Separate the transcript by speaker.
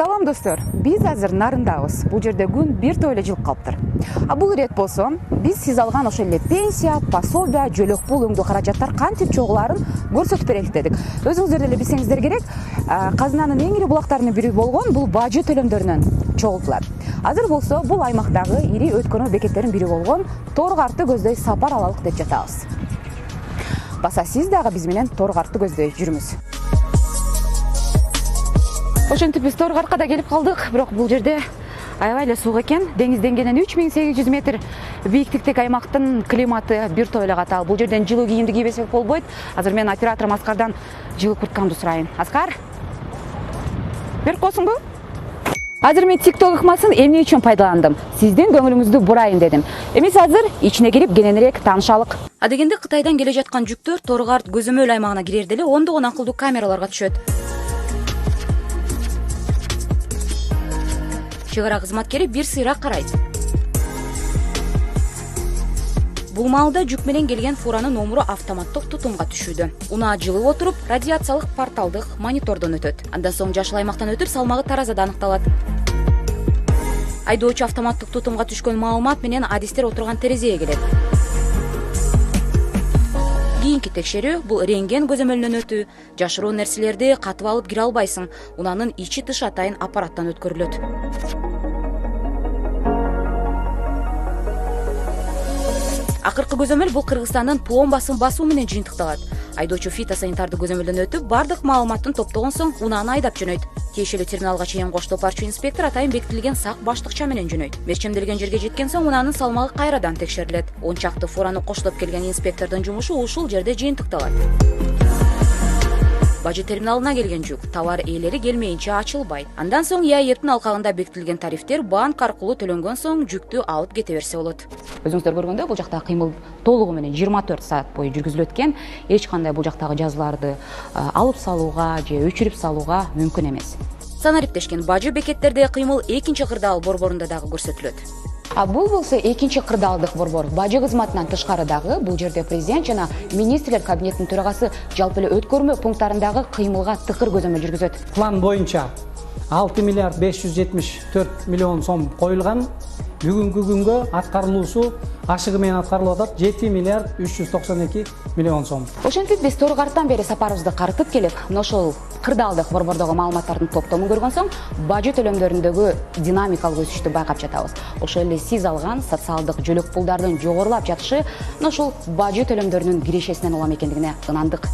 Speaker 1: Салам достор, биз азыр нарындабыз. Бул жерде күн бир тойлы жылып калыптыр. Бул ирет болсо, биз сиз алган ошол эле пенсия, пособия, жөлөк пул өңдүү каражаттар кантип чогуларын көрсөтүп берели дедик. Өзүңүздөр деле билсеңиздер керек, казынанын эң ири булактарынын бири болгон бул бажы төлөмдөрүнөн чогултулат. Азыр болсо, бул аймактагы ири өткөрмө бекеттеринин бири болгон Торгартты көздөй сапар алалык деп жатабыз. Баса сиз дагы биз менен Торгартты көздөй жүрүңүз. Ошентип биз Торгартка да келип калдык, бирок бул жерде аябай эле суук экен. Деңиз деңгээлинен 3800 метр бийиктиктеги аймактын климаты бир тойло катал. Бул жерден жылуу кийимди кийбесек болбойт. Азыр мен операторум Аскардан жылуу курткамды сурайын. Аскар, берип койсуңбу? Азыр мен TikTok ыкмасын эмне үчүн пайдаландым? Сиздин көңүлүңүздү бурайын дедим. Эмес азыр ичине кирип кененирээк таанышалык. Адегенде Кытайдан келе жаткан жүктөр Торгарт көзөмөл аймагына кирерде эле ондогон акылдуу камераларга түшөт. Чыгара кызматкери бир сыйра карайт. Бул маалда жүк менен келген фуранын номуру автоматтык тутумга түшүүдө. Унаа жылып отуруп, радиациялык порталдык монитордон өтөт. Андан соң жашыл аймактан өтүп, салмагы таразада аныкталат. Айдоочу автоматтык тутумга түшкөн маалымат менен адистер отурган терезеге келет. Кийинки текшерүү бул рентген көзөмөлүнөн өтүү. Жашыруу нерселерди катып алып кире албайсың. Унаанын ичи тыш атайын аппараттан өткөрүлөт. Акыркы көзөмөл бул Кыргызстандын пломбасын басуу менен жыйынтыкталат. Айдоочу фитосанитарды көзөмөлдөн өтүп, бардык маалыматтын топтогон соң унааны айдап жөнөйт. Тиешелүү терминалга чейин коштоп барчу инспектор атайын бекитилген сак баштыкча менен жөнөйт. Мерчемделген жерге жеткен соң унаанын салмагы кайрадан текшерилет. 10 чакты фураны коштоп келген инспектордун жумушу ушул жерде жыйынтыкталат. Бажы терминалына келген жүк товар ээлери келмейинче ачылбайт. Андан соң ЯЭПтин алкагында бекитилген тарифтер банк аркылуу төлөнгөн соң жүктү алып кете берсе болот. Өзүңүздөр көргөндөй, бул жакта кыймыл толугу менен 24 саат бою жүргүзүлөт экен. Эч кандай бул жактагы жазууларды алып салууга же өчүрүп салууга мүмкүн эмес. Санариптешкен бажы бекеттерде кыймыл экинчи кырдаал борборунда дагы көрсөтүлөт. Бул болсо экинчи кырдаалдык борбор. Бажы кызматынан тышкары дагы бул жерде президент жана министрлер кабинетинин төрагасы жалпы эле өткөрмө пункттарындагы кыймылга тыкыр көзөмөл жүргүзөт.
Speaker 2: План боюнча 6 миллиард 574 миллион сом коюлган. Бүгүнкү күнгө аткарылуусу ашыгы менен аткарылып атат 7 миллиард 392 миллион сом.
Speaker 1: Ошентип биз Торгарттан бери сапарыбызды карытып келип, ошол кырдаалдык борбордогу маалыматтардын топтомун көргөн соң, бажы төлөмдөрүндөгү динамикалык өсүштү байкап жатабыз. Ошол эле сиз алган социалдык жөлөк пулдардын жогорулап жатышы ошол бажы төлөмдөрүнүн кирешесинен улам экендигине ынандык.